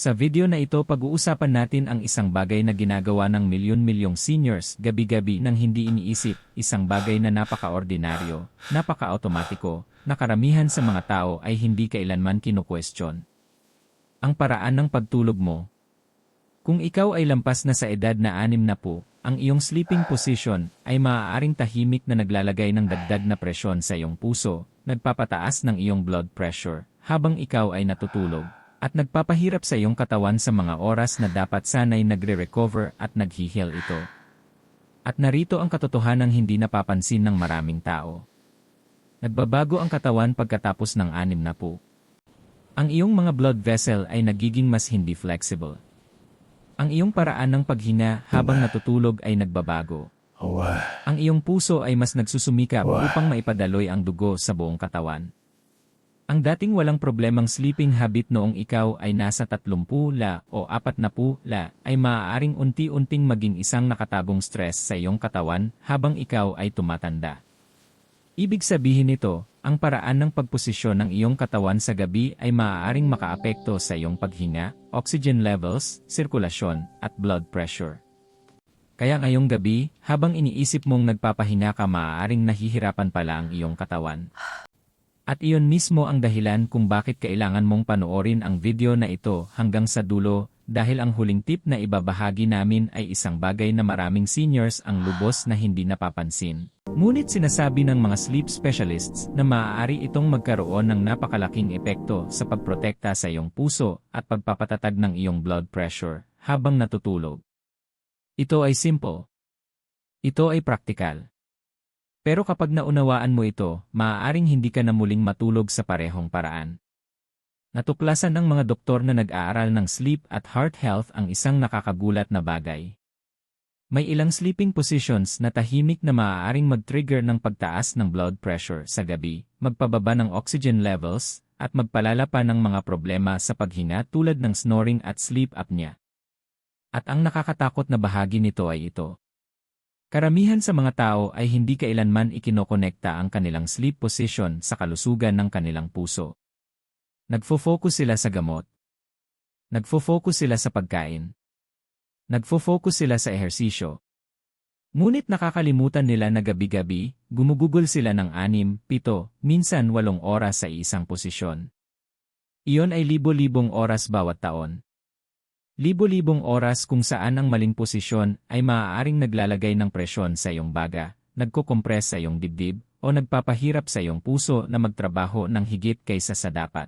Sa video na ito pag-uusapan natin ang isang bagay na ginagawa ng milyon-milyong seniors gabi-gabi nang hindi iniisip, isang bagay na napaka-ordinaryo, napaka-automatiko, na karamihan sa mga tao ay hindi kailanman kinu-question. Ang paraan ng pagtulog mo. Kung ikaw ay lampas na sa edad na 60, ang iyong sleeping position ay maaaring tahimik na naglalagay ng dagdag na presyon sa iyong puso, nagpapataas ng iyong blood pressure habang ikaw ay natutulog, at nagpapahirap sa iyong katawan sa mga oras na dapat sanay nagre-recover at nag-heal ito. At narito ang katotohanang hindi napapansin ng maraming tao. Nagbabago ang katawan pagkatapos ng 60. Ang iyong mga blood vessel ay nagiging mas hindi flexible. Ang iyong paraan ng paghinga habang natutulog ay nagbabago. Ang iyong puso ay mas nagsusumikap upang maipadaloy ang dugo sa buong katawan. Ang dating walang problemang sleeping habit noong ikaw ay nasa 30 o 40 ay maaaring unti-unting maging isang nakatagong stress sa iyong katawan habang ikaw ay tumatanda. Ibig sabihin nito, ang paraan ng pagposisyon ng iyong katawan sa gabi ay maaaring makaapekto sa iyong paghinga, oxygen levels, sirkulasyon, at blood pressure. Kaya ngayong gabi, habang iniisip mong nagpapahinga ka maaaring nahihirapan pala ang iyong katawan. At iyon mismo ang dahilan kung bakit kailangan mong panoorin ang video na ito hanggang sa dulo, dahil ang huling tip na ibabahagi namin ay isang bagay na maraming seniors ang lubos na hindi napapansin. Ngunit sinasabi ng mga sleep specialists na maaari itong magkaroon ng napakalaking epekto sa pagprotekta sa iyong puso at pagpapatatag ng iyong blood pressure habang natutulog. Ito ay simple. Ito ay praktikal. Pero kapag naunawaan mo ito, maaaring hindi ka na muling matulog sa parehong paraan. Natuklasan ng mga doktor na nag-aaral ng sleep at heart health ang isang nakakagulat na bagay. May ilang sleeping positions na tahimik na maaaring mag-trigger ng pagtaas ng blood pressure sa gabi, magpababa ng oxygen levels, at magpalala pa ng mga problema sa paghinga tulad ng snoring at sleep apnea. At ang nakakatakot na bahagi nito ay ito. Karamihan sa mga tao ay hindi kailanman ikinokonekta ang kanilang sleep position sa kalusugan ng kanilang puso. Nagfo-focus sila sa gamot. Nagfo-focus sila sa pagkain. Nagfo-focus sila sa ehersisyo. Ngunit nakakalimutan nila na gabi-gabi, gumugugol sila ng 6, 7, minsan 8 oras sa isang posisyon. Iyon ay libo-libong oras bawat taon. Libo-libong oras kung saan ang maling posisyon ay maaaring naglalagay ng presyon sa iyong baga, nagko-compress sa iyong dibdib, o nagpapahirap sa iyong puso na magtrabaho ng higit kaysa sa dapat.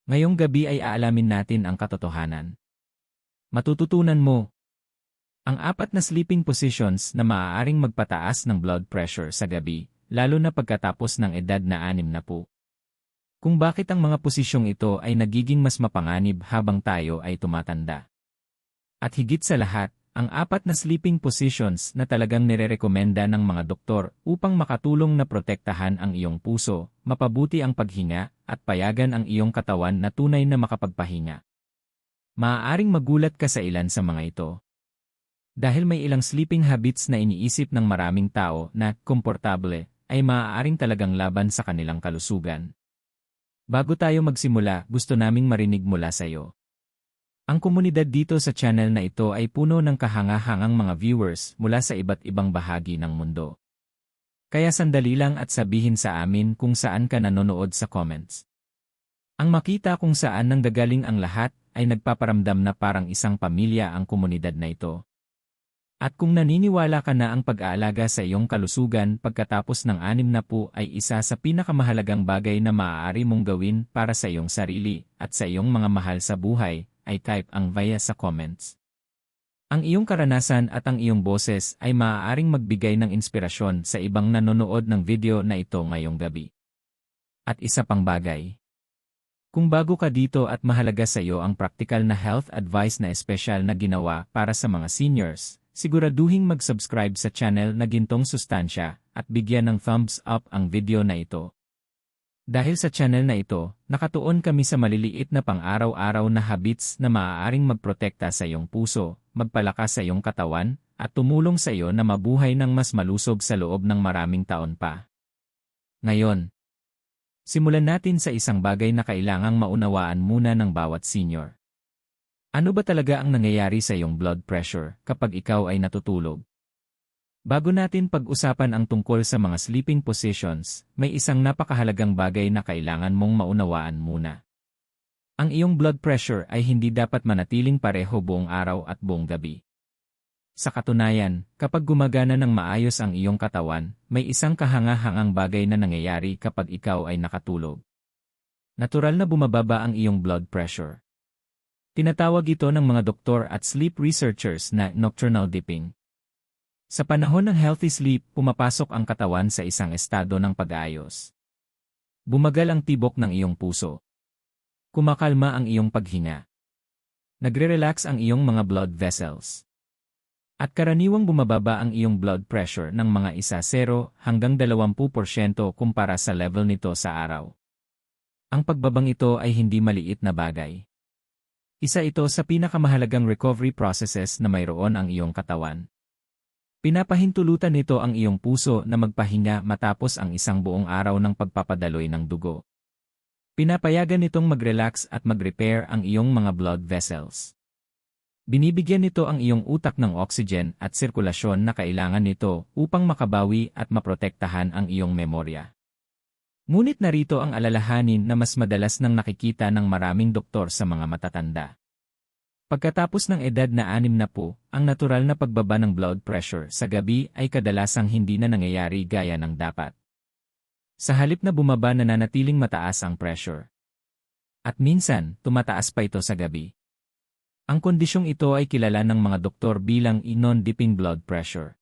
Ngayong gabi ay aalamin natin ang katotohanan. Matututunan mo ang 4 na sleeping positions na maaaring magpataas ng blood pressure sa gabi, lalo na pagkatapos ng edad na 60. Kung bakit ang mga posisyong ito ay nagiging mas mapanganib habang tayo ay tumatanda. At higit sa lahat, ang 4 na sleeping positions na talagang nirerekomenda ng mga doktor upang makatulong na protektahan ang iyong puso, mapabuti ang paghinga, at payagan ang iyong katawan na tunay na makapagpahinga. Maaaring magulat ka sa ilan sa mga ito. Dahil may ilang sleeping habits na iniisip ng maraming tao na komportable, ay maaaring talagang laban sa kanilang kalusugan. Bago tayo magsimula, gusto naming marinig mula sa iyo. Ang komunidad dito sa channel na ito ay puno ng kahanga-hangang mga viewers mula sa iba't ibang bahagi ng mundo. Kaya sandali lang at sabihin sa amin kung saan ka nanonood sa comments. Ang makita kung saan nanggagaling ang lahat ay nagpaparamdam na parang isang pamilya ang komunidad na ito. At kung naniniwala ka na ang pag-aalaga sa iyong kalusugan pagkatapos ng 60 ay isa sa pinakamahalagang bagay na maaari mong gawin para sa iyong sarili at sa iyong mga mahal sa buhay, ay type ang via sa comments. Ang iyong karanasan at ang iyong boses ay maaaring magbigay ng inspirasyon sa ibang nanonood ng video na ito ngayong gabi. At isa pang bagay. Kung bago ka dito at mahalaga sa iyo ang practical na health advice na espesyal na ginawa para sa mga seniors, siguraduhing mag-subscribe sa channel na Gintong Sustansya at bigyan ng thumbs up ang video na ito. Dahil sa channel na ito, nakatuon kami sa maliliit na pang-araw-araw na habits na maaaring magprotekta sa iyong puso, magpalakas sa iyong katawan, at tumulong sa iyo na mabuhay ng mas malusog sa loob ng maraming taon pa. Ngayon, simulan natin sa isang bagay na kailangang maunawaan muna ng bawat senior. Ano ba talaga ang nangyayari sa iyong blood pressure kapag ikaw ay natutulog? Bago natin pag-usapan ang tungkol sa mga sleeping positions, may isang napakahalagang bagay na kailangan mong maunawaan muna. Ang iyong blood pressure ay hindi dapat manatiling pareho buong araw at buong gabi. Sa katunayan, kapag gumagana ng maayos ang iyong katawan, may isang kahanga-hangang bagay na nangyayari kapag ikaw ay nakatulog. Natural na bumababa ang iyong blood pressure. Tinatawag ito ng mga doktor at sleep researchers na nocturnal dipping. Sa panahon ng healthy sleep, pumapasok ang katawan sa isang estado ng pag-aayos. Bumagal ang tibok ng iyong puso. Kumakalma ang iyong paghinga. Nagre-relax ang iyong mga blood vessels. At karaniwang bumababa ang iyong blood pressure ng mga 0 hanggang 20% kumpara sa level nito sa araw. Ang pagbabang ito ay hindi maliit na bagay. Isa ito sa pinakamahalagang recovery processes na mayroon ang iyong katawan. Pinapahintulutan nito ang iyong puso na magpahinga matapos ang isang buong araw ng pagpapadaloy ng dugo. Pinapayagan nitong mag-relax at mag-repair ang iyong mga blood vessels. Binibigyan nito ang iyong utak ng oxygen at sirkulasyon na kailangan nito upang makabawi at maprotektahan ang iyong memorya. Ngunit narito ang alalahanin na mas madalas nang nakikita ng maraming doktor sa mga matatanda. Pagkatapos ng edad na 60, ang natural na pagbaba ng blood pressure sa gabi ay kadalasang hindi na nangyayari gaya ng dapat. Sa halip na bumaba nananatiling mataas ang pressure. At minsan, tumataas pa ito sa gabi. Ang kondisyong ito ay kilala ng mga doktor bilang non-dipping blood pressure.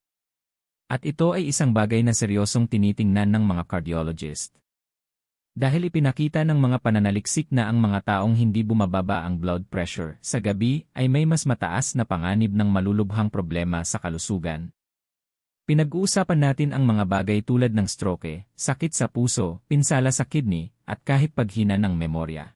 At ito ay isang bagay na seryosong tinitingnan ng mga cardiologist. Dahil ipinakita ng mga pananaliksik na ang mga taong hindi bumababa ang blood pressure sa gabi ay may mas mataas na panganib ng malulubhang problema sa kalusugan. Pinag-uusapan natin ang mga bagay tulad ng stroke, sakit sa puso, pinsala sa kidney, at kahit paghina ng memorya.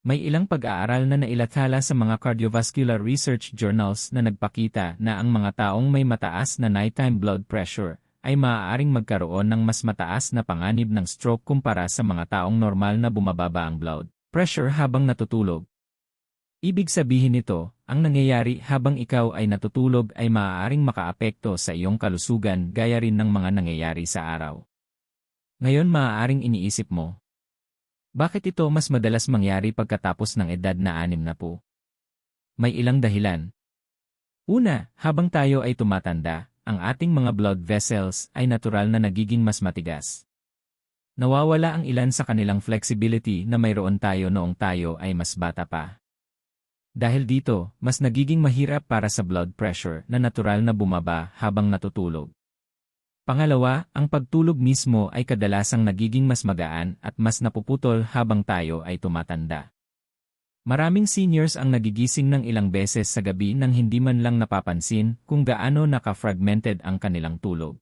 May ilang pag-aaral na nailathala sa mga cardiovascular research journals na nagpakita na ang mga taong may mataas na nighttime blood pressure ay maaaring magkaroon ng mas mataas na panganib ng stroke kumpara sa mga taong normal na bumababa ang blood pressure habang natutulog. Ibig sabihin nito, ang nangyayari habang ikaw ay natutulog ay maaaring makaapekto sa iyong kalusugan gaya rin ng mga nangyayari sa araw. Ngayon maaaring iniisip mo, bakit ito mas madalas mangyari pagkatapos ng edad na 60? May ilang dahilan. Una, habang tayo ay tumatanda, ang ating mga blood vessels ay natural na nagiging mas matigas. Nawawala ang ilan sa kanilang flexibility na mayroon tayo noong tayo ay mas bata pa. Dahil dito, mas nagiging mahirap para sa blood pressure na natural na bumaba habang natutulog. Pangalawa, ang pagtulog mismo ay kadalasang nagiging mas magaan at mas napuputol habang tayo ay tumatanda. Maraming seniors ang nagigising ng ilang beses sa gabi nang hindi man lang napapansin kung gaano naka-fragmented ang kanilang tulog.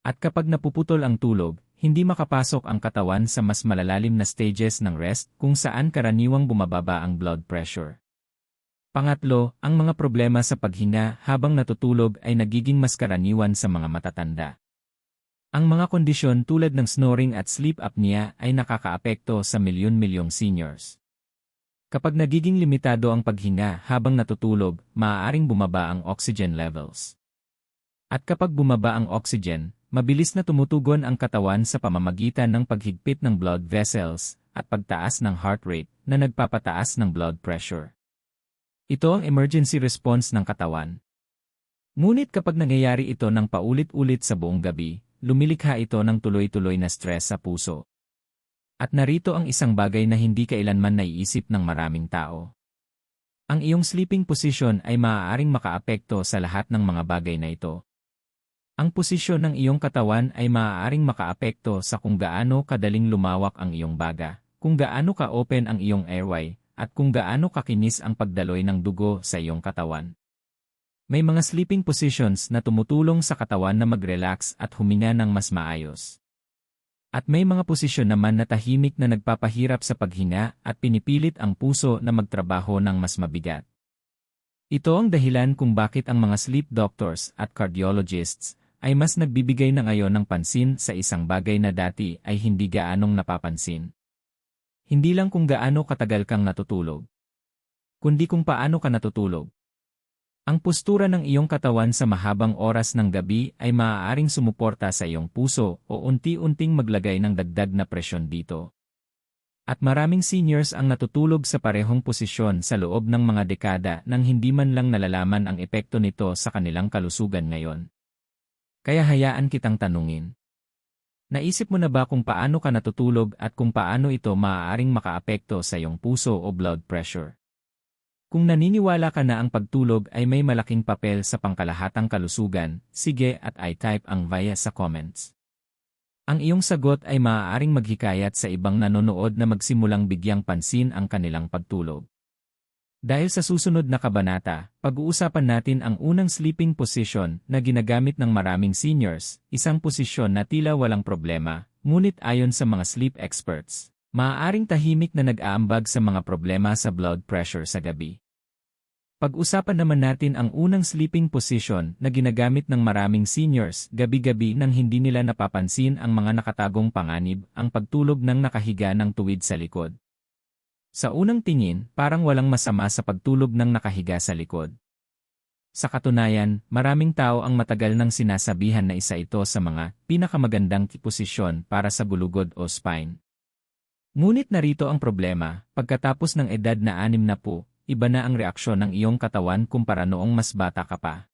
At kapag napuputol ang tulog, hindi makapasok ang katawan sa mas malalalim na stages ng rest kung saan karaniwang bumababa ang blood pressure. Pangatlo, ang mga problema sa paghinga habang natutulog ay nagiging mas karaniwan sa mga matatanda. Ang mga kondisyon tulad ng snoring at sleep apnea ay nakakaapekto sa milyon-milyong seniors. Kapag nagiging limitado ang paghinga habang natutulog, maaaring bumaba ang oxygen levels. At kapag bumaba ang oxygen, mabilis na tumutugon ang katawan sa pamamagitan ng paghigpit ng blood vessels at pagtaas ng heart rate na nagpapataas ng blood pressure. Ito ang emergency response ng katawan. Ngunit kapag nangyayari ito ng paulit-ulit sa buong gabi, lumilikha ito ng tuloy-tuloy na stress sa puso. At narito ang isang bagay na hindi kailanman naiisip ng maraming tao. Ang iyong sleeping position ay maaaring makaapekto sa lahat ng mga bagay na ito. Ang posisyon ng iyong katawan ay maaaring makaapekto sa kung gaano kadaling lumawak ang iyong baga, kung gaano ka-open ang iyong airway, at kung gaano kakinis ang pagdaloy ng dugo sa iyong katawan. May mga sleeping positions na tumutulong sa katawan na mag-relax at huminga ng mas maayos. At may mga posisyon naman na tahimik na nagpapahirap sa paghinga at pinipilit ang puso na magtrabaho ng mas mabigat. Ito ang dahilan kung bakit ang mga sleep doctors at cardiologists ay mas nagbibigay na ngayon ng pansin sa isang bagay na dati ay hindi gaanong napapansin. Hindi lang kung gaano katagal kang natutulog, kundi kung paano ka natutulog. Ang postura ng iyong katawan sa mahabang oras ng gabi ay maaaring sumuporta sa iyong puso o unti-unting maglagay ng dagdag na presyon dito. At maraming seniors ang natutulog sa parehong posisyon sa loob ng mga dekada nang hindi man lang nalalaman ang epekto nito sa kanilang kalusugan ngayon. Kaya hayaan kitang tanungin. Naisip mo na ba kung paano ka natutulog at kung paano ito maaaring makaapekto sa iyong puso o blood pressure? Kung naniniwala ka na ang pagtulog ay may malaking papel sa pangkalahatang kalusugan, sige at i-type ang via sa comments. Ang iyong sagot ay maaaring maghikayat sa ibang nanonood na magsimulang bigyang pansin ang kanilang pagtulog. Dahil sa susunod na kabanata, pag-uusapan natin ang unang sleeping position na ginagamit ng maraming seniors, isang posisyon na tila walang problema, ngunit ayon sa mga sleep experts, maaaring tahimik na nag-aambag sa mga problema sa blood pressure sa gabi. Pag-usapan naman natin ang unang sleeping position na ginagamit ng maraming seniors gabi-gabi nang hindi nila napapansin ang mga nakatagong panganib, ang pagtulog ng nakahiga ng tuwid sa likod. Sa unang tingin, parang walang masama sa pagtulog ng nakahiga sa likod. Sa katunayan, maraming tao ang matagal nang sinasabihan na isa ito sa mga pinakamagandang posisyon para sa gulugod o spine. Ngunit narito ang problema, pagkatapos ng edad na 60, iba na ang reaksyon ng iyong katawan kumpara noong mas bata ka pa.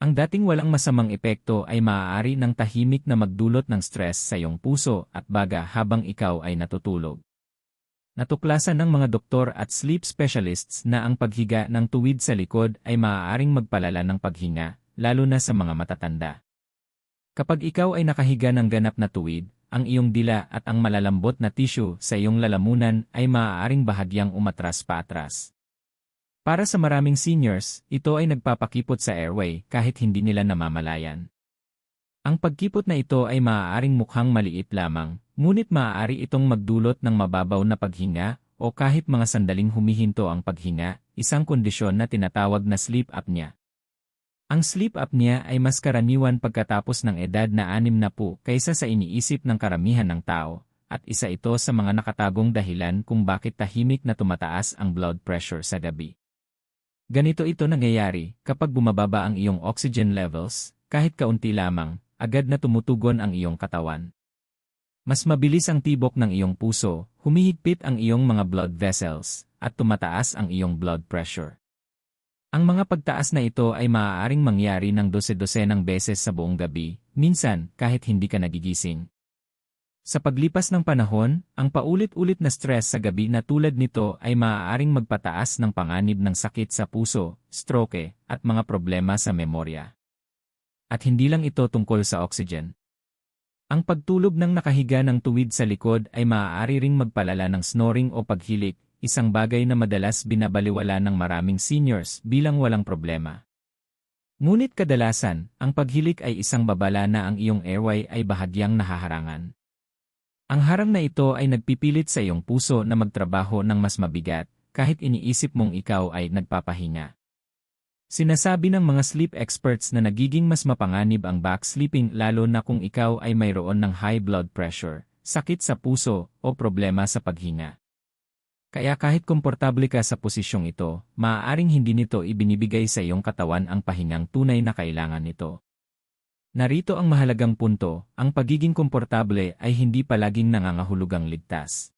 Ang dating walang masamang epekto ay maaari ng tahimik na magdulot ng stress sa iyong puso at baga habang ikaw ay natutulog. Natuklasan ng mga doktor at sleep specialists na ang paghiga ng tuwid sa likod ay maaaring magpalala ng paghinga, lalo na sa mga matatanda. Kapag ikaw ay nakahiga ng ganap na tuwid, ang iyong dila at ang malalambot na tissue sa iyong lalamunan ay maaaring bahagyang umatras paatras. Para sa maraming seniors, ito ay nagpapakipot sa airway kahit hindi nila namamalayan. Ang pagkipot na ito ay maaaring mukhang maliit lamang, ngunit maaari itong magdulot ng mababaw na paghinga o kahit mga sandaling humihinto ang paghinga, isang kondisyon na tinatawag na sleep apnea. Ang sleep apnea ay mas karaniwan pagkatapos ng edad na 60 kaysa sa iniisip ng karamihan ng tao, at isa ito sa mga nakatagong dahilan kung bakit tahimik na tumataas ang blood pressure sa gabi. Ganito ito nangyayari kapag bumababa ang iyong oxygen levels, kahit kaunti lamang, agad na tumutugon ang iyong katawan. Mas mabilis ang tibok ng iyong puso, humihigpit ang iyong mga blood vessels, at tumataas ang iyong blood pressure. Ang mga pagtaas na ito ay maaaring mangyari ng dose-dosenang beses sa buong gabi, minsan kahit hindi ka nagigising. Sa paglipas ng panahon, ang paulit-ulit na stress sa gabi na tulad nito ay maaaring magpataas ng panganib ng sakit sa puso, stroke, at mga problema sa memorya. At hindi lang ito tungkol sa oxygen. Ang pagtulog ng nakahiga ng tuwid sa likod ay maaari ring magpalala ng snoring o paghilik, isang bagay na madalas binabaliwala ng maraming seniors bilang walang problema. Ngunit kadalasan, ang paghilik ay isang babala na ang iyong airway ay bahagyang nahaharangan. Ang harang na ito ay nagpipilit sa iyong puso na magtrabaho ng mas mabigat, kahit iniisip mong ikaw ay nagpapahinga. Sinasabi ng mga sleep experts na nagiging mas mapanganib ang backsleeping lalo na kung ikaw ay mayroon ng high blood pressure, sakit sa puso, o problema sa paghinga. Kaya kahit komportable ka sa posisyong ito, maaaring hindi nito ibinibigay sa iyong katawan ang pahingang tunay na kailangan nito. Narito ang mahalagang punto, ang pagiging komportable ay hindi palaging nangangahulugang ligtas.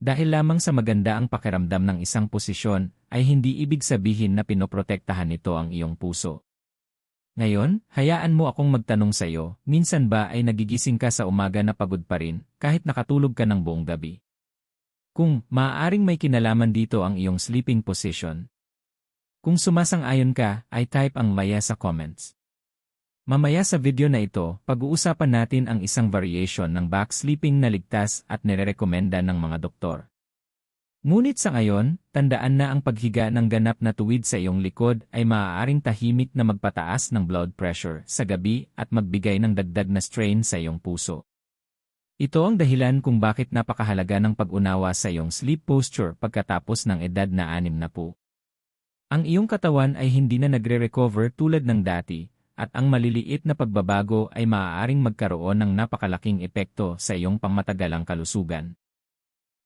Dahil lamang sa maganda ang pakiramdam ng isang posisyon, ay hindi ibig sabihin na pinoprotektahan nito ang iyong puso. Ngayon, hayaan mo akong magtanong sa iyo, minsan ba ay nagigising ka sa umaga na pagod pa rin, kahit nakatulog ka ng buong gabi? Kung maaaring may kinalaman dito ang iyong sleeping position. Kung sumasang-ayon ka, ay type ang maya sa comments. Mamaya sa video na ito, pag-uusapan natin ang isang variation ng backsleeping na ligtas at nirerekomenda ng mga doktor. Ngunit sa ngayon, tandaan na ang paghiga ng ganap na tuwid sa iyong likod ay maaaring tahimik na magpataas ng blood pressure sa gabi at magbigay ng dagdag na strain sa iyong puso. Ito ang dahilan kung bakit napakahalaga ng pag-unawa sa iyong sleep posture pagkatapos ng edad na 60. Ang iyong katawan ay hindi na nagre-recover tulad ng dati, at ang maliliit na pagbabago ay maaaring magkaroon ng napakalaking epekto sa iyong pangmatagalang kalusugan.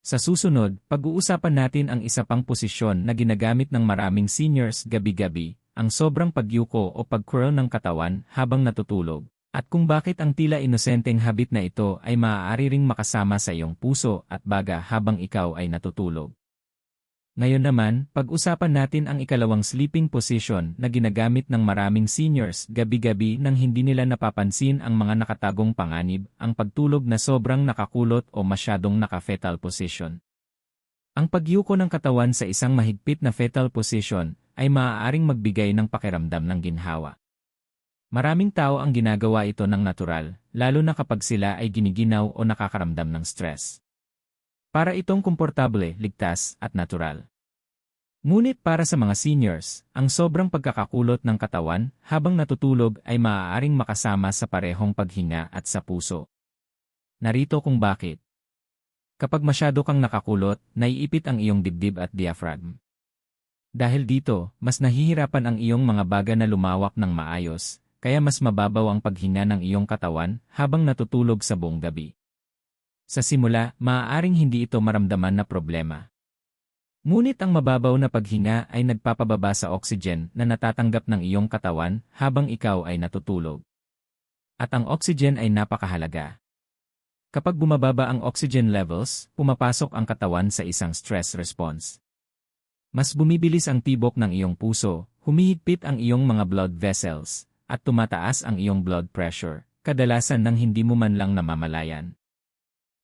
Sa susunod, pag-uusapan natin ang isa pang posisyon na ginagamit ng maraming seniors gabi-gabi, ang sobrang pagyuko o pag-curl ng katawan habang natutulog, at kung bakit ang tila inosenteng habit na ito ay maaari ring makasama sa iyong puso at baga habang ikaw ay natutulog. Ngayon naman, pag-usapan natin ang ikalawang sleeping position na ginagamit ng maraming seniors gabi-gabi nang hindi nila napapansin ang mga nakatagong panganib, ang pagtulog na sobrang nakakulot o masyadong naka-fetal position. Ang pagyuko ng katawan sa isang mahigpit na fetal position ay maaaring magbigay ng pakiramdam ng ginhawa. Maraming tao ang ginagawa ito ng natural, lalo na kapag sila ay giniginaw o nakakaramdam ng stress. Para itong komportable, ligtas, at natural. Ngunit para sa mga seniors, ang sobrang pagkakakulot ng katawan habang natutulog ay maaaring makasama sa parehong paghinga at sa puso. Narito kung bakit. Kapag masyado kang nakakulot, naiipit ang iyong dibdib at diaphragm. Dahil dito, mas nahihirapan ang iyong mga baga na lumawak ng maayos, kaya mas mababaw ang paghinga ng iyong katawan habang natutulog sa buong gabi. Sa simula, maaaring hindi ito maramdaman na problema. Ngunit ang mababaw na paghinga ay nagpapababa sa oxygen na natatanggap ng iyong katawan habang ikaw ay natutulog. At ang oxygen ay napakahalaga. Kapag bumababa ang oxygen levels, pumapasok ang katawan sa isang stress response. Mas bumibilis ang tibok ng iyong puso, humihigpit ang iyong mga blood vessels, at tumataas ang iyong blood pressure, kadalasan nang hindi mo man lang namamalayan.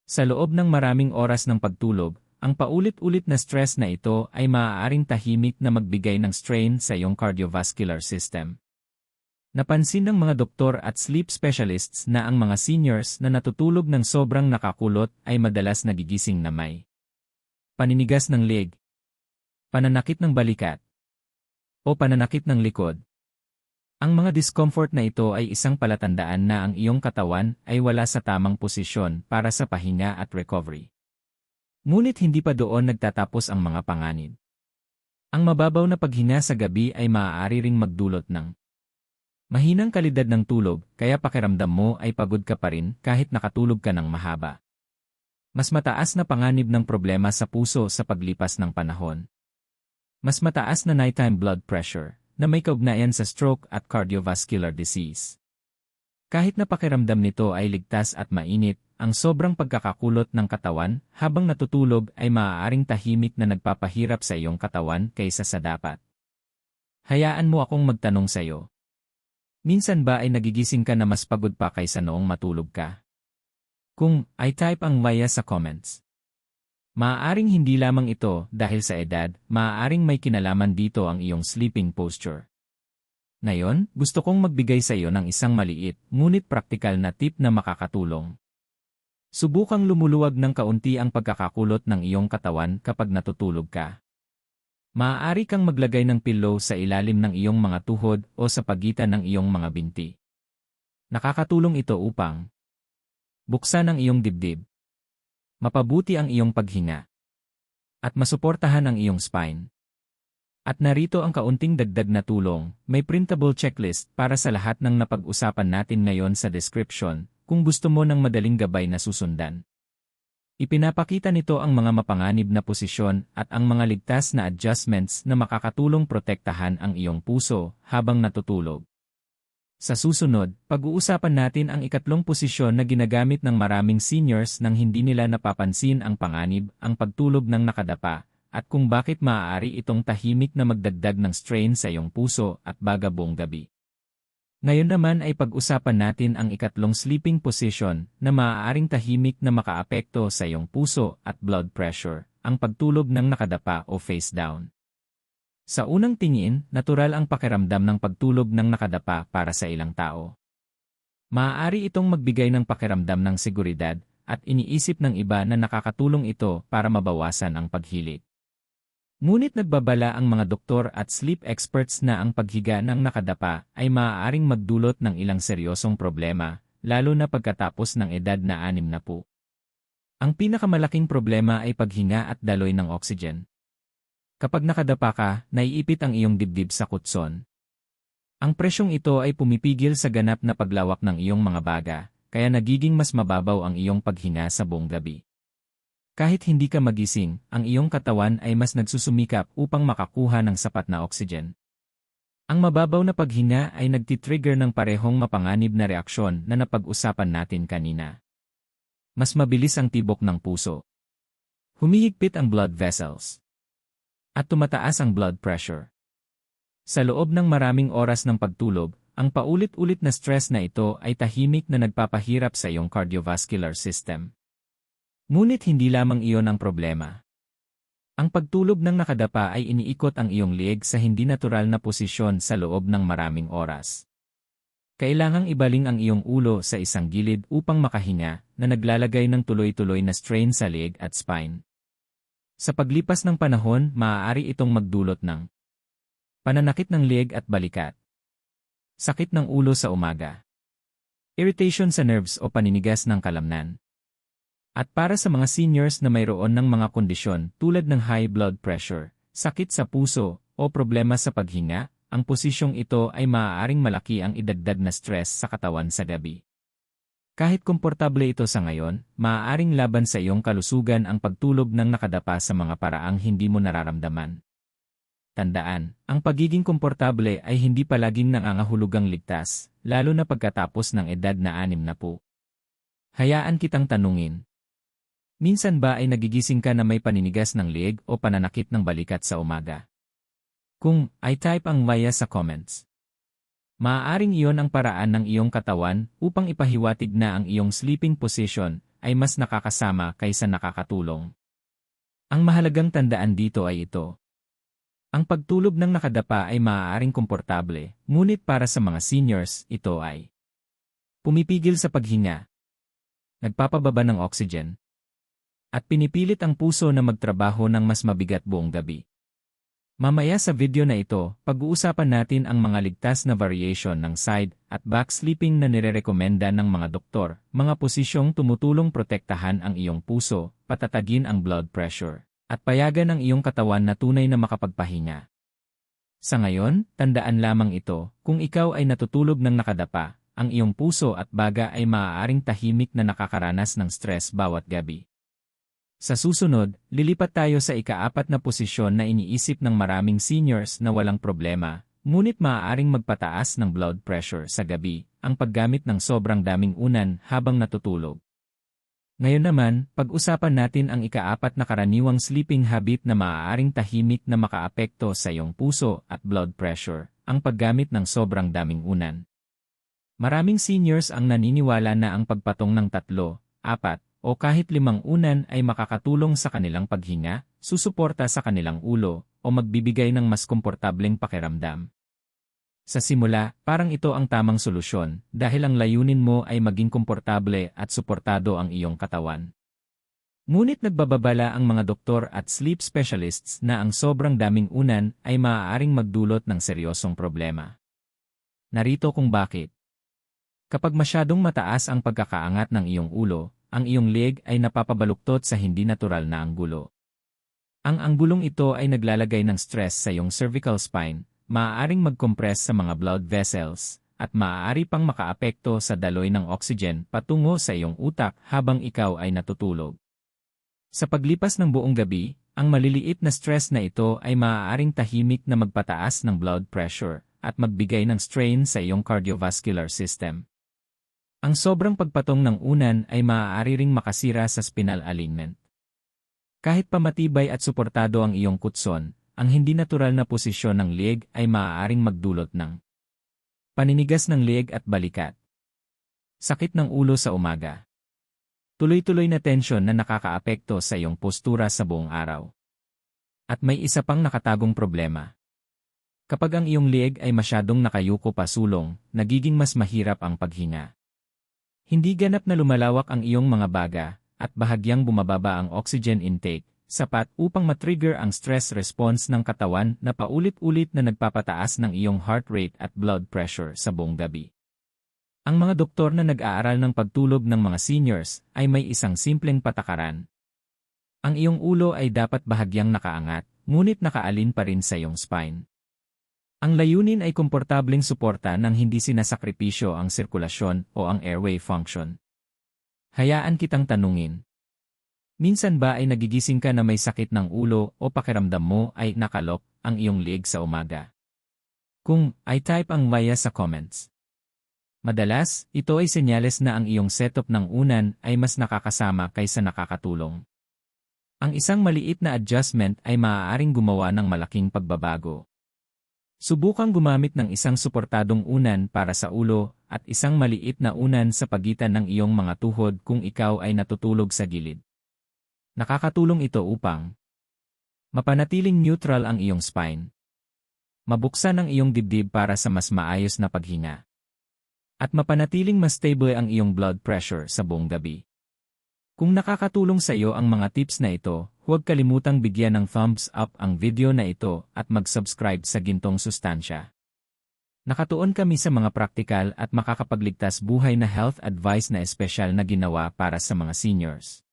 Sa loob ng maraming oras ng pagtulog, ang paulit-ulit na stress na ito ay maaaring tahimik na magbigay ng strain sa iyong cardiovascular system. Napansin ng mga doktor at sleep specialists na ang mga seniors na natutulog ng sobrang nakakulot ay madalas nagigising na may paninigas ng leg, pananakit ng balikat, o pananakit ng likod. Ang mga discomfort na ito ay isang palatandaan na ang iyong katawan ay wala sa tamang posisyon para sa pahinga at recovery. Ngunit hindi pa doon nagtatapos ang mga panganib. Ang mababaw na paghinga sa gabi ay maaari ring magdulot ng mahinang kalidad ng tulog, kaya pakiramdam mo ay pagod ka pa rin kahit nakatulog ka ng mahaba. Mas mataas na panganib ng problema sa puso sa paglipas ng panahon. Mas mataas na nighttime blood pressure na may kaugnayan sa stroke at cardiovascular disease. Kahit na pakiramdam nito ay ligtas at mainit, ang sobrang pagkakakulot ng katawan habang natutulog ay maaaring tahimik na nagpapahirap sa iyong katawan kaysa sa dapat. Hayaan mo akong magtanong sa iyo. Minsan ba ay nagigising ka na mas pagod pa kaysa noong matulog ka? Kung ay type ang maya sa comments. Maaaring hindi lamang ito dahil sa edad, maaaring may kinalaman dito ang iyong sleeping posture. Ngayon, gusto kong magbigay sa iyo ng isang maliit, ngunit praktikal na tip na makakatulong. Subukang lumuluwag ng kaunti ang pagkakakulot ng iyong katawan kapag natutulog ka. Maaari kang maglagay ng pillow sa ilalim ng iyong mga tuhod o sa pagitan ng iyong mga binti. Nakakatulong ito upang buksan ang iyong dibdib, mapabuti ang iyong paghinga, at masuportahan ang iyong spine. At narito ang kaunting dagdag na tulong, may printable checklist para sa lahat ng napag-usapan natin ngayon sa description, kung gusto mo ng madaling gabay na susundan. Ipinapakita nito ang mga mapanganib na posisyon at ang mga ligtas na adjustments na makakatulong protektahan ang iyong puso habang natutulog. Sa susunod, pag-uusapan natin ang ikatlong posisyon na ginagamit ng maraming seniors nang hindi nila napapansin ang panganib, ang pagtulog ng nakadapa, at kung bakit maaari itong tahimik na magdagdag ng strain sa iyong puso at baga buong gabi. Ngayon naman ay pag-usapan natin ang ikatlong sleeping position na maaaring tahimik na makaapekto sa iyong puso at blood pressure, ang pagtulog ng nakadapa o face down. Sa unang tingin, natural ang pakiramdam ng pagtulog ng nakadapa para sa ilang tao. Maaari itong magbigay ng pakiramdam ng seguridad at iniisip ng iba na nakakatulong ito para mabawasan ang paghilik. Ngunit nagbabala ang mga doktor at sleep experts na ang paghiga ng nakadapa ay maaaring magdulot ng ilang seryosong problema, lalo na pagkatapos ng edad na 60. Ang pinakamalaking problema ay paghinga at daloy ng oxygen. Kapag nakadapa ka, naiipit ang iyong dibdib sa kutson. Ang presyong ito ay pumipigil sa ganap na paglawak ng iyong mga baga, kaya nagiging mas mababaw ang iyong paghinga sa buong gabi. Kahit hindi ka magising, ang iyong katawan ay mas nagsusumikap upang makakuha ng sapat na oxygen. Ang mababaw na paghinga ay nagtitrigger ng parehong mapanganib na reaksyon na napag-usapan natin kanina. Mas mabilis ang tibok ng puso. Humihigpit ang blood vessels. At tumataas ang blood pressure. Sa loob ng maraming oras ng pagtulog, ang paulit-ulit na stress na ito ay tahimik na nagpapahirap sa iyong cardiovascular system. Ngunit hindi lamang iyon ang problema. Ang pagtulog ng nakadapa ay iniikot ang iyong lieg sa hindi natural na posisyon sa loob ng maraming oras. Kailangang ibaling ang iyong ulo sa isang gilid upang makahinga na naglalagay ng tuloy-tuloy na strain sa lieg at spine. Sa paglipas ng panahon, maaari itong magdulot ng pananakit ng lieg at balikat, sakit ng ulo sa umaga, irritation sa nerves o paninigas ng kalamnan. At para sa mga seniors na mayroon ng mga kondisyon tulad ng high blood pressure, sakit sa puso, o problema sa paghinga, ang posisyong ito ay maaaring malaki ang idagdag na stress sa katawan sa gabi. Kahit komportable ito sa ngayon, maaaring laban sa iyong kalusugan ang pagtulog ng nakadapa sa mga paraang hindi mo nararamdaman. Tandaan, ang pagiging komportable ay hindi palaging nangangahulugang ligtas, lalo na pagkatapos ng edad na 60. Hayaan kitang tanungin. Minsan ba ay nagigising ka na may paninigas ng lieg o pananakit ng balikat sa umaga? Kung ay type ang maya sa comments. Maaaring iyon ang paraan ng iyong katawan upang ipahiwatig na ang iyong sleeping position ay mas nakakasama kaysa nakakatulong. Ang mahalagang tandaan dito ay ito. Ang pagtulog ng nakadapa ay maaaring komportable, ngunit para sa mga seniors, ito ay pumipigil sa paghinga, nagpapababa ng oxygen, at pinipilit ang puso na magtrabaho ng mas mabigat buong gabi. Mamaya sa video na ito, pag-uusapan natin ang mga ligtas na variation ng side at back sleeping na nirerekomenda ng mga doktor, mga posisyong tumutulong protektahan ang iyong puso, patatagin ang blood pressure, at payagan ang iyong katawan na tunay na makapagpahinga. Sa ngayon, tandaan lamang ito, kung ikaw ay natutulog ng nakadapa, ang iyong puso at baga ay maaaring tahimik na nakakaranas ng stress bawat gabi. Sa susunod, lilipat tayo sa ika-4 na posisyon na iniisip ng maraming seniors na walang problema, ngunit maaaring magpataas ng blood pressure sa gabi, ang paggamit ng sobrang daming unan habang natutulog. Ngayon naman, pag-usapan natin ang ika-4 na karaniwang sleeping habit na maaaring tahimik na makaapekto sa iyong puso at blood pressure, ang paggamit ng sobrang daming unan. Maraming seniors ang naniniwala na ang pagpatong ng 3, 4, o kahit 5 unan ay makakatulong sa kanilang paghinga, susuporta sa kanilang ulo, o magbibigay ng mas komportableng pakiramdam. Sa simula, parang ito ang tamang solusyon, dahil ang layunin mo ay maging komportable at suportado ang iyong katawan. Ngunit nagbababala ang mga doktor at sleep specialists na ang sobrang daming unan ay maaaring magdulot ng seryosong problema. Narito kung bakit. Kapag masyadong mataas ang pagkakaangat ng iyong ulo, ang iyong leg ay napapabaluktot sa hindi natural na anggulo. Ang anggulong ito ay naglalagay ng stress sa iyong cervical spine, maaaring mag-compress sa mga blood vessels, at maaari pang makaapekto sa daloy ng oxygen patungo sa iyong utak habang ikaw ay natutulog. Sa paglipas ng buong gabi, ang maliliit na stress na ito ay maaaring tahimik na magpataas ng blood pressure at magbigay ng strain sa iyong cardiovascular system. Ang sobrang pagpatong ng unan ay maaari ring makasira sa spinal alignment. Kahit pa matibay at suportado ang iyong kutson, ang hindi natural na posisyon ng lieg ay maaaring magdulot ng paninigas ng lieg at balikat, sakit ng ulo sa umaga, tuloy-tuloy na tensyon na nakakaapekto sa iyong postura sa buong araw. At may isa pang nakatagong problema. Kapag ang iyong lieg ay masyadong nakayuko pasulong, nagiging mas mahirap ang paghinga. Hindi ganap na lumalawak ang iyong mga baga, at bahagyang bumababa ang oxygen intake, sapat upang matrigger ang stress response ng katawan na paulit-ulit na nagpapataas ng iyong heart rate at blood pressure sa buong gabi. Ang mga doktor na nag-aaral ng pagtulog ng mga seniors ay may isang simpleng patakaran. Ang iyong ulo ay dapat bahagyang nakaangat, ngunit nakaalin pa rin sa iyong spine. Ang layunin ay komportableng suporta nang hindi sinasakripisyo ang sirkulasyon o ang airway function. Hayaan kitang tanungin. Minsan ba ay nagigising ka na may sakit ng ulo o pakiramdam mo ay nakalok ang iyong liig sa umaga? Kung ay type ang maya sa comments. Madalas, ito ay senyales na ang iyong setup ng unan ay mas nakakasama kaysa nakakatulong. Ang isang maliit na adjustment ay maaaring gumawa ng malaking pagbabago. Subukang gumamit ng isang suportadong unan para sa ulo at isang maliit na unan sa pagitan ng iyong mga tuhod kung ikaw ay natutulog sa gilid. Nakakatulong ito upang mapanatiling neutral ang iyong spine, mabuksan ang iyong dibdib para sa mas maayos na paghinga, at mapanatiling mas stable ang iyong blood pressure sa buong gabi. Kung nakakatulong sa iyo ang mga tips na ito, huwag kalimutang bigyan ng thumbs up ang video na ito at mag-subscribe sa Gintong Sustansya. Nakatuon kami sa mga praktikal at makakapagligtas buhay na health advice na espesyal na ginawa para sa mga seniors.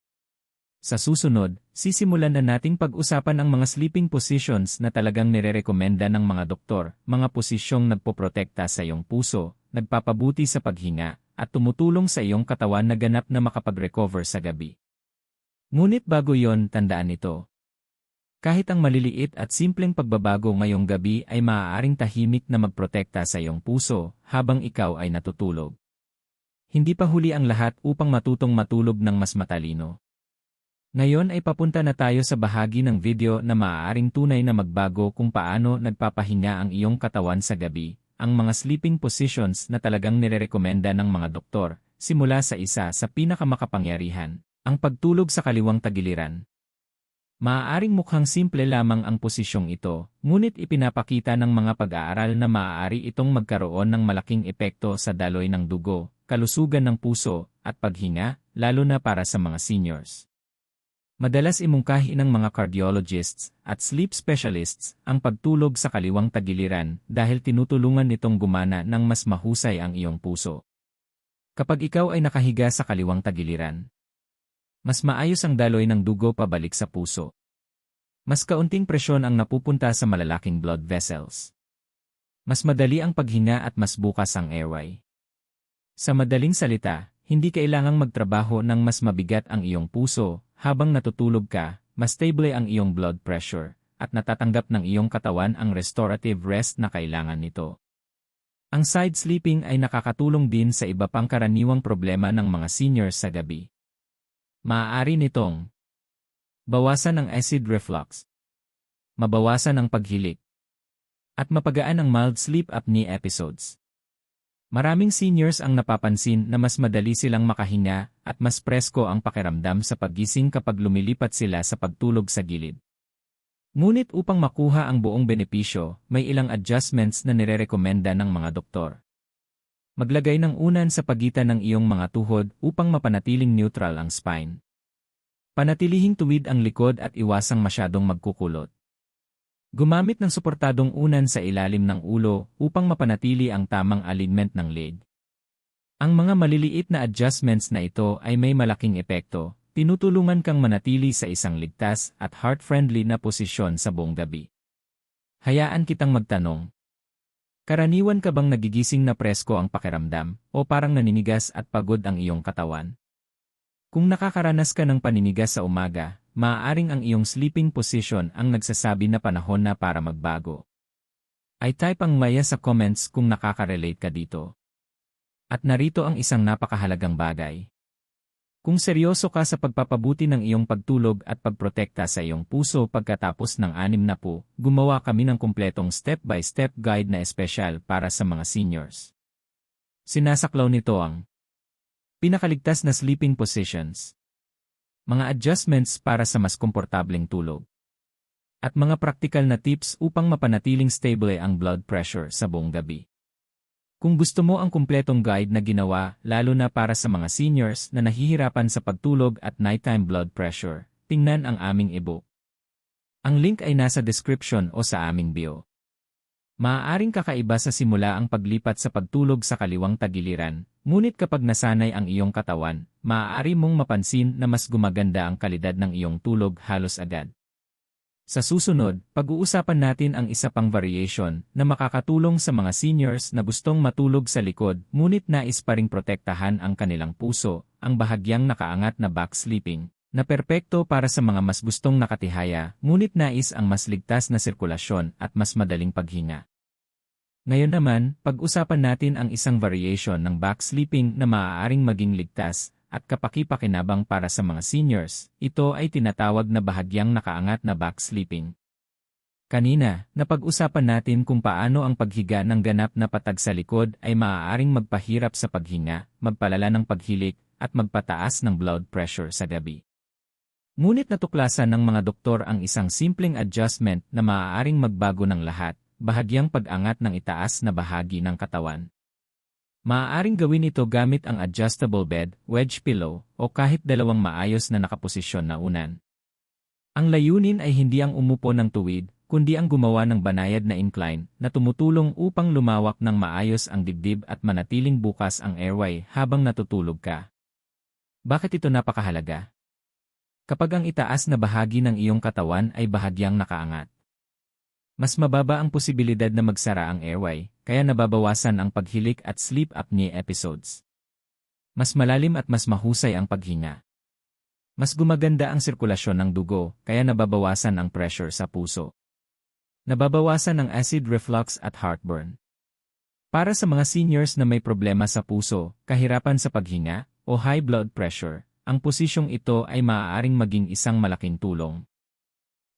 Sa susunod, sisimulan na nating pag-usapan ang mga sleeping positions na talagang nirerekomenda ng mga doktor, mga posisyong nagpoprotekta sa iyong puso, nagpapabuti sa paghinga, at tumutulong sa iyong katawan na ganap na makapag-recover sa gabi. Ngunit bago yon, tandaan ito. Kahit ang maliliit at simpleng pagbabago ngayong gabi ay maaaring tahimik na magprotekta sa iyong puso habang ikaw ay natutulog. Hindi pa huli ang lahat upang matutong matulog ng mas matalino. Ngayon ay papunta na tayo sa bahagi ng video na maaaring tunay na magbago kung paano nagpapahinga ang iyong katawan sa gabi, ang mga sleeping positions na talagang nirerekomenda ng mga doktor, simula sa isa sa pinakamakapangyarihan, ang pagtulog sa kaliwang tagiliran. Maaaring mukhang simple lamang ang posisyong ito, ngunit ipinapakita ng mga pag-aaral na maaari itong magkaroon ng malaking epekto sa daloy ng dugo, kalusugan ng puso, at paghinga, lalo na para sa mga seniors. Madalas imungkahi ng mga cardiologists at sleep specialists ang pagtulog sa kaliwang tagiliran dahil tinutulungan nitong gumana ng mas mahusay ang iyong puso. Kapag ikaw ay nakahiga sa kaliwang tagiliran, mas maayos ang daloy ng dugo pabalik sa puso. Mas kaunting presyon ang napupunta sa malalaking blood vessels. Mas madali ang paghinga at mas bukas ang airway. Sa madaling salita, hindi kailangang magtrabaho ng mas mabigat ang iyong puso. Habang natutulog ka, mas stable ang iyong blood pressure, at natatanggap ng iyong katawan ang restorative rest na kailangan nito. Ang side sleeping ay nakakatulong din sa iba pang karaniwang problema ng mga seniors sa gabi. Maaari nitong bawasan ang acid reflux, mabawasan ang paghilik, at mapagaan ang mild sleep apnea episodes. Maraming seniors ang napapansin na mas madali silang makahinga at mas presko ang pakiramdam sa paggising kapag lumilipat sila sa pagtulog sa gilid. Ngunit upang makuha ang buong benepisyo, may ilang adjustments na nirerekomenda ng mga doktor. Maglagay ng unan sa pagitan ng iyong mga tuhod upang mapanatiling neutral ang spine. Panatilihing tuwid ang likod at iwasang masyadong magkukulot. Gumamit ng suportadong unan sa ilalim ng ulo upang mapanatili ang tamang alignment ng leg. Ang mga maliliit na adjustments na ito ay may malaking epekto, tinutulungan kang manatili sa isang ligtas at heart-friendly na posisyon sa buong gabi. Hayaan kitang magtanong. Karaniwan ka bang nagigising na presko ang pakiramdam o parang naninigas at pagod ang iyong katawan? Kung nakakaranas ka ng paninigas sa umaga, maaaring ang iyong sleeping position ang nagsasabi na panahon na para magbago. Ay type ang maya sa comments kung nakaka-relate ka dito. At narito ang isang napakahalagang bagay. Kung seryoso ka sa pagpapabuti ng iyong pagtulog at pagprotekta sa iyong puso pagkatapos ng 60, gumawa kami ng kumpletong step-by-step guide na espesyal para sa mga seniors. Sinasaklaw nito ang pinakaligtas na sleeping positions, mga adjustments para sa mas komportableng tulog, at mga praktikal na tips upang mapanatiling stable ang blood pressure sa buong gabi. Kung gusto mo ang kumpletong guide na ginawa, lalo na para sa mga seniors na nahihirapan sa pagtulog at nighttime blood pressure, tingnan ang aming ebook. Ang link ay nasa description o sa aming bio. Maaaring kakaiba sa simula ang paglipat sa pagtulog sa kaliwang tagiliran, ngunit kapag nasanay ang iyong katawan, maaari mong mapansin na mas gumaganda ang kalidad ng iyong tulog halos agad. Sa susunod, pag-uusapan natin ang isa pang variation na makakatulong sa mga seniors na gustong matulog sa likod ngunit nais pa ring protektahan ang kanilang puso, ang bahagyang nakaangat na back sleeping, na perpekto para sa mga mas gustong nakatihaya, ngunit nais ang mas ligtas na sirkulasyon at mas madaling paghinga. Ngayon naman, pag-usapan natin ang isang variation ng back sleeping na maaaring maging ligtas at kapaki-pakinabang para sa mga seniors. Ito ay tinatawag na bahagyang nakaangat na back sleeping. Kanina, napag-usapan natin kung paano ang paghiga ng ganap na patag sa likod ay maaaring magpahirap sa paghinga, magpalala ng paghilik, at magpataas ng blood pressure sa gabi. Ngunit natuklasan ng mga doktor ang isang simpleng adjustment na maaaring magbago ng lahat, bahagyang pag-angat ng itaas na bahagi ng katawan. Maaaring gawin ito gamit ang adjustable bed, wedge pillow, o kahit dalawang maayos na nakaposisyon na unan. Ang layunin ay hindi ang umupo ng tuwid, kundi ang gumawa ng banayad na incline na tumutulong upang lumawak ng maayos ang dibdib at manatiling bukas ang airway habang natutulog ka. Bakit ito napakahalaga? Kapag ang itaas na bahagi ng iyong katawan ay bahagyang nakaangat, mas mababa ang posibilidad na magsara ang airway, kaya nababawasan ang paghilik at sleep apnea episodes. Mas malalim at mas mahusay ang paghinga. Mas gumaganda ang sirkulasyon ng dugo, kaya nababawasan ang pressure sa puso. Nababawasan ang acid reflux at heartburn. Para sa mga seniors na may problema sa puso, kahirapan sa paghinga, o high blood pressure, ang posisyong ito ay maaaring maging isang malaking tulong.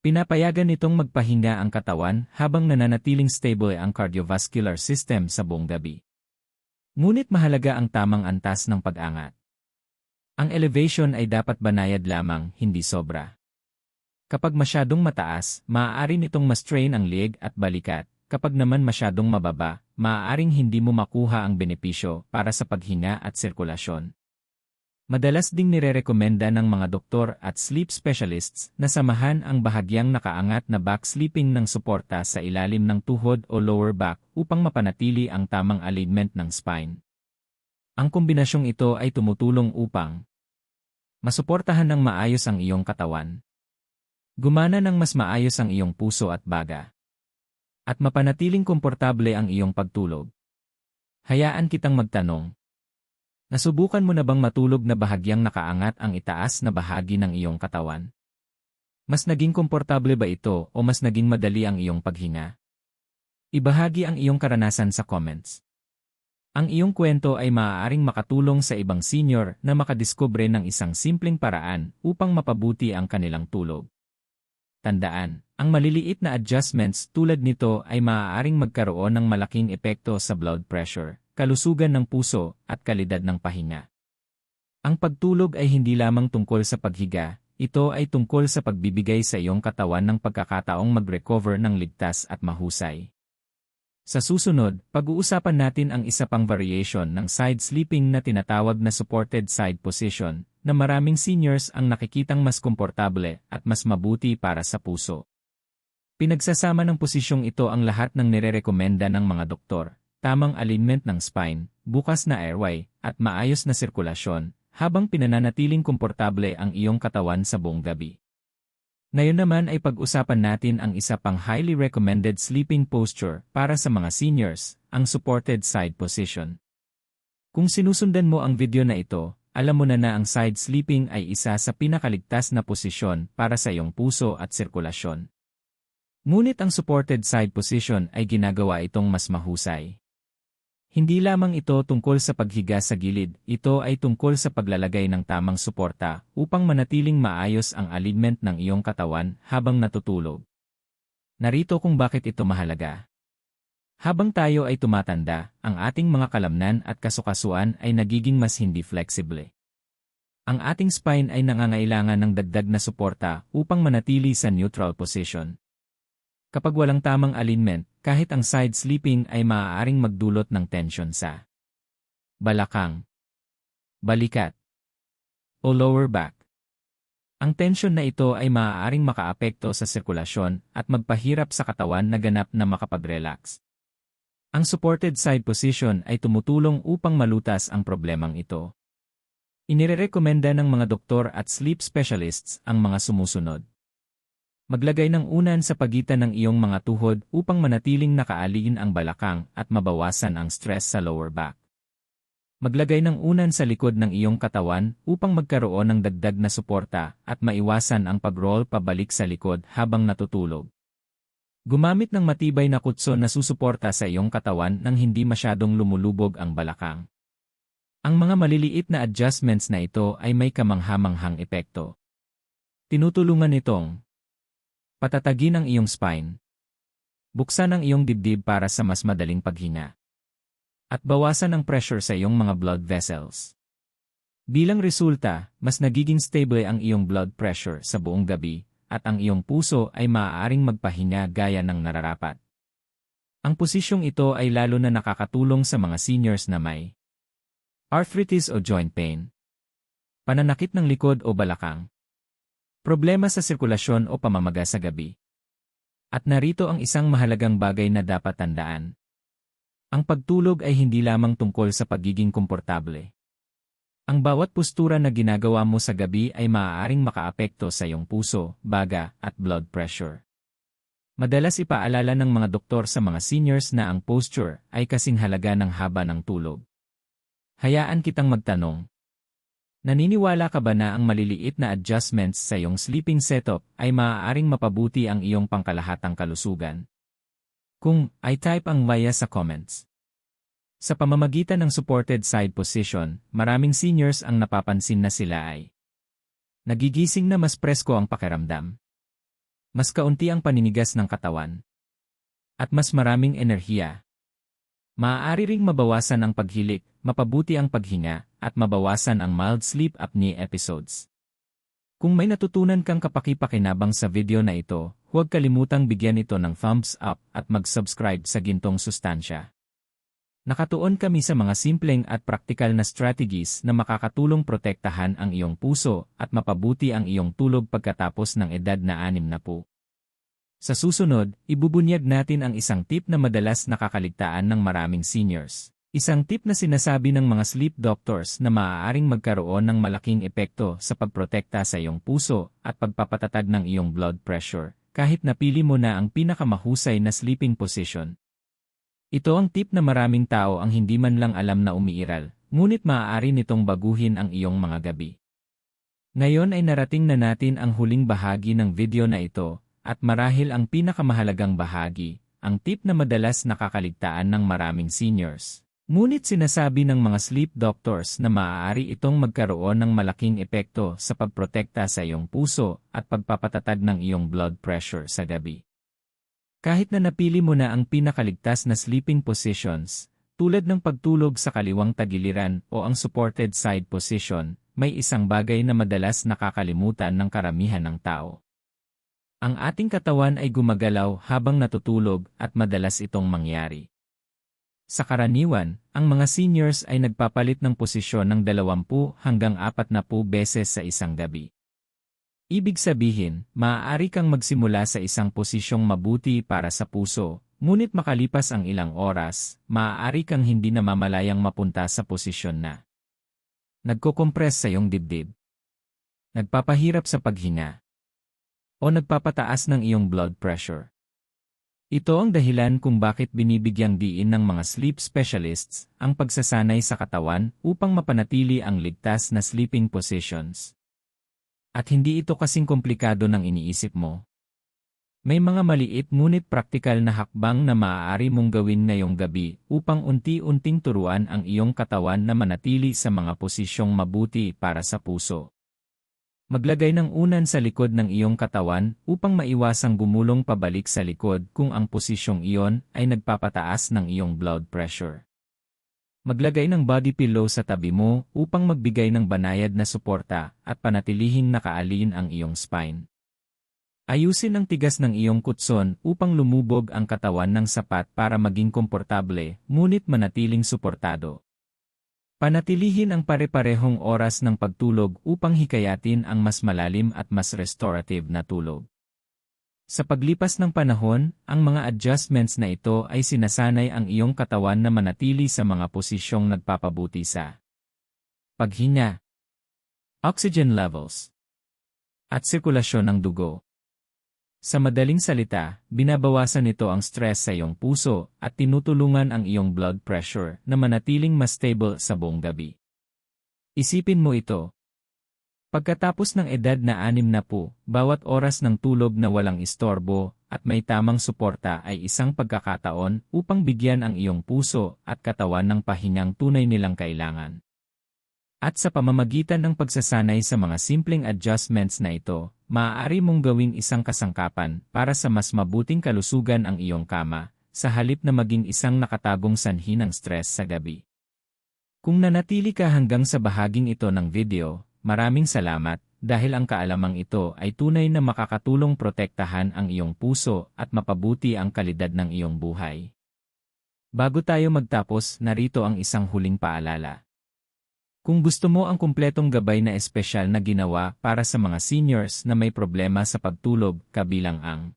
Pinapayagan nitong magpahinga ang katawan habang nananatiling stable ang cardiovascular system sa buong gabi. Ngunit mahalaga ang tamang antas ng pag-angat. Ang elevation ay dapat banayad lamang, hindi sobra. Kapag masyadong mataas, maaari nitong ma-strain ang leeg at balikat. Kapag naman masyadong mababa, maaaring hindi mo makuha ang benepisyo para sa paghinga at sirkulasyon. Madalas ding nirerekomenda ng mga doktor at sleep specialists na samahan ang bahagyang nakaangat na back sleeping ng suporta sa ilalim ng tuhod o lower back upang mapanatili ang tamang alignment ng spine. Ang kombinasyong ito ay tumutulong upang masuportahan ng maayos ang iyong katawan, gumana ng mas maayos ang iyong puso at baga, at mapanatiling komportable ang iyong pagtulog. Hayaan kitang magtanong. Nasubukan mo na bang matulog na bahagyang nakaangat ang itaas na bahagi ng iyong katawan? Mas naging komportable ba ito o mas naging madali ang iyong paghinga? Ibahagi ang iyong karanasan sa comments. Ang iyong kwento ay maaaring makatulong sa ibang senior na makadiskubre ng isang simpleng paraan upang mapabuti ang kanilang tulog. Tandaan, ang maliliit na adjustments tulad nito ay maaaring magkaroon ng malaking epekto sa blood pressure, kalusugan ng puso, at kalidad ng pahinga. Ang pagtulog ay hindi lamang tungkol sa paghiga, ito ay tungkol sa pagbibigay sa iyong katawan ng pagkakataong mag-recover ng ligtas at mahusay. Sa susunod, pag-uusapan natin ang isa pang variation ng side sleeping na tinatawag na supported side position, na maraming seniors ang nakikitang mas komportable at mas mabuti para sa puso. Pinagsasama ng posisyong ito ang lahat ng nirerekomenda ng mga doktor, tamang alignment ng spine, bukas na airway, at maayos na sirkulasyon, habang pinananatiling komportable ang iyong katawan sa buong gabi. Ngayon naman ay pag-usapan natin ang isa pang highly recommended sleeping posture para sa mga seniors, ang supported side position. Kung sinusundan mo ang video na ito, alam mo na ang side sleeping ay isa sa pinakaligtas na posisyon para sa iyong puso at sirkulasyon. Ngunit ang supported side position ay ginagawa itong mas mahusay. Hindi lamang ito tungkol sa paghiga sa gilid, ito ay tungkol sa paglalagay ng tamang suporta upang manatiling maayos ang alignment ng iyong katawan habang natutulog. Narito kung bakit ito mahalaga. Habang tayo ay tumatanda, ang ating mga kalamnan at kasukasuan ay nagiging mas hindi flexible. Ang ating spine ay nangangailangan ng dagdag na suporta upang manatili sa neutral position. Kapag walang tamang alignment, kahit ang side sleeping ay maaaring magdulot ng tension sa balakang, balikat, o lower back. Ang tension na ito ay maaaring makaapekto sa sirkulasyon at magpahirap sa katawan na ganap na makapag-relax. Ang supported side position ay tumutulong upang malutas ang problemang ito. Inirerekomenda ng mga doktor at sleep specialists ang mga sumusunod. Maglagay ng unan sa pagitan ng iyong mga tuhod upang manatiling nakaaliin ang balakang at mabawasan ang stress sa lower back. Maglagay ng unan sa likod ng iyong katawan upang magkaroon ng dagdag na suporta at maiwasan ang pag-roll pabalik sa likod habang natutulog. Gumamit ng matibay na kutson na susuporta sa iyong katawan nang hindi masyadong lumulubog ang balakang. Ang mga maliliit na adjustments na ito ay may kamangha-manghang epekto. Tinutulungan itong patatagin ang iyong spine, buksan ang iyong dibdib para sa mas madaling paghinga, at bawasan ang pressure sa iyong mga blood vessels. Bilang resulta, mas nagiging stable ang iyong blood pressure sa buong gabi, at ang iyong puso ay maaaring magpahinga gaya ng nararapat. Ang posisyong ito ay lalo na nakakatulong sa mga seniors na may arthritis o joint pain, pananakit ng likod o balakang, problema sa sirkulasyon o pamamaga sa gabi. At narito ang isang mahalagang bagay na dapat tandaan. Ang pagtulog ay hindi lamang tungkol sa pagiging komportable. Ang bawat postura na ginagawa mo sa gabi ay maaaring makaapekto sa iyong puso, baga, at blood pressure. Madalas ipaalala ng mga doktor sa mga seniors na ang posture ay kasing halaga ng haba ng tulog. Hayaan kitang magtanong. Naniniwala ka ba na ang maliliit na adjustments sa iyong sleeping setup ay maaaring mapabuti ang iyong pangkalahatang kalusugan? Kung ay type ang maya sa comments. Sa pamamagitan ng supported side position, maraming seniors ang napapansin na sila ay nagigising na mas presko ang pakiramdam, mas kaunti ang paninigas ng katawan, at mas maraming enerhiya. Maaari ring mabawasan ang paghilik, mapabuti ang paghinga, at mabawasan ang mild sleep apnea episodes. Kung may natutunan kang kapaki-pakinabang sa video na ito, huwag kalimutang bigyan ito ng thumbs up at mag-subscribe sa Gintong Sustansya. Nakatuon kami sa mga simpleng at praktikal na strategies na makakatulong protektahan ang iyong puso at mapabuti ang iyong tulog pagkatapos ng edad na 60. Sa susunod, ibubunyag natin ang isang tip na madalas nakakaligtaan ng maraming seniors. Isang tip na sinasabi ng mga sleep doctors na maaaring magkaroon ng malaking epekto sa pagprotekta sa iyong puso at pagpapatatag ng iyong blood pressure, kahit napili mo na ang pinakamahusay na sleeping position. Ito ang tip na maraming tao ang hindi man lang alam na umiiral, ngunit maaari nitong baguhin ang iyong mga gabi. Ngayon ay narating na natin ang huling bahagi ng video na ito, at marahil ang pinakamahalagang bahagi, ang tip na madalas nakakaligtaan ng maraming seniors. Ngunit sinasabi ng mga sleep doctors na maaari itong magkaroon ng malaking epekto sa pagprotekta sa iyong puso at pagpapatatag ng iyong blood pressure sa gabi. Kahit na napili mo na ang pinakaligtas na sleeping positions, tulad ng pagtulog sa kaliwang tagiliran o ang supported side position, may isang bagay na madalas nakakalimutan ng karamihan ng tao. Ang ating katawan ay gumagalaw habang natutulog at madalas itong mangyari. Sa karaniwan, ang mga seniors ay nagpapalit ng posisyon ng 20 hanggang 40 beses sa isang gabi. Ibig sabihin, maaari kang magsimula sa isang posisyong mabuti para sa puso, ngunit makalipas ang ilang oras, maaari kang hindi namamalayang mapunta sa posisyon na nagko-compress sa iyong dibdib, nagpapahirap sa paghinga, o nagpapataas ng iyong blood pressure. Ito ang dahilan kung bakit binibigyang diin ng mga sleep specialists ang pagsasanay sa katawan upang mapanatili ang ligtas na sleeping positions. At hindi ito kasing komplikado ng iniisip mo. May mga maliit ngunit praktikal na hakbang na maaari mong gawin ngayong gabi upang unti-unting turuan ang iyong katawan na manatili sa mga posisyong mabuti para sa puso. Maglagay ng unan sa likod ng iyong katawan upang maiwasang gumulong pabalik sa likod kung ang posisyong iyon ay nagpapataas ng iyong blood pressure. Maglagay ng body pillow sa tabi mo upang magbigay ng banayad na suporta at panatilihing nakaalin ang iyong spine. Ayusin ang tigas ng iyong kutson upang lumubog ang katawan ng sapat para maging komportable ngunit manatiling suportado. Panatilihin ang pare-parehong oras ng pagtulog upang hikayatin ang mas malalim at mas restorative na tulog. Sa paglipas ng panahon, ang mga adjustments na ito ay sinasanay ang iyong katawan na manatili sa mga posisyong nagpapabuti sa paghinga, oxygen levels, at sirkulasyon ng dugo. Sa madaling salita, binabawasan nito ang stress sa iyong puso at tinutulungan ang iyong blood pressure na manatiling mas stable sa buong gabi. Isipin mo ito. Pagkatapos ng edad na 60, bawat oras ng tulog na walang istorbo at may tamang suporta ay isang pagkakataon upang bigyan ang iyong puso at katawan ng pahingang tunay nilang kailangan. At sa pamamagitan ng pagsasanay sa mga simpleng adjustments na ito, maaari mong gawing isang kasangkapan para sa mas mabuting kalusugan ang iyong kama, sa halip na maging isang nakatagong sanhi ng stress sa gabi. Kung nanatili ka hanggang sa bahaging ito ng video, maraming salamat dahil ang kaalamang ito ay tunay na makakatulong protektahan ang iyong puso at mapabuti ang kalidad ng iyong buhay. Bago tayo magtapos, narito ang isang huling paalala. Kung gusto mo ang kumpletong gabay na espesyal na ginawa para sa mga seniors na may problema sa pagtulog, kabilang ang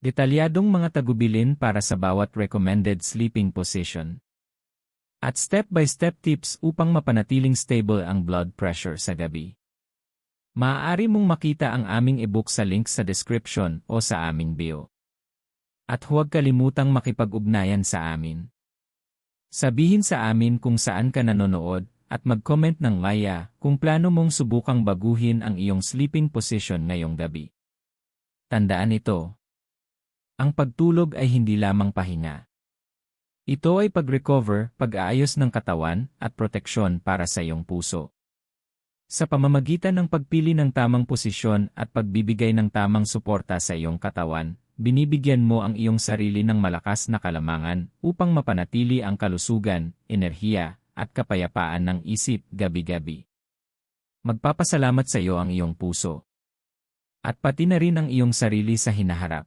detalyadong mga tagubilin para sa bawat recommended sleeping position at step-by-step tips upang mapanatiling stable ang blood pressure sa gabi. Maaari mong makita ang aming ebook sa link sa description o sa aming bio. At huwag kalimutang makipag-ugnayan sa amin. Sabihin sa amin kung saan ka nanonood at mag-comment ng maya kung plano mong subukang baguhin ang iyong sleeping position ngayong gabi. Tandaan ito. Ang pagtulog ay hindi lamang pahinga. Ito ay pag-recover, pag-aayos ng katawan at proteksyon para sa iyong puso. Sa pamamagitan ng pagpili ng tamang posisyon at pagbibigay ng tamang suporta sa iyong katawan, binibigyan mo ang iyong sarili ng malakas na kalamangan upang mapanatili ang kalusugan, enerhiya, at kapayapaan ng isip gabi-gabi. Magpapasalamat sa iyo ang iyong puso. At pati na rin ang iyong sarili sa hinaharap.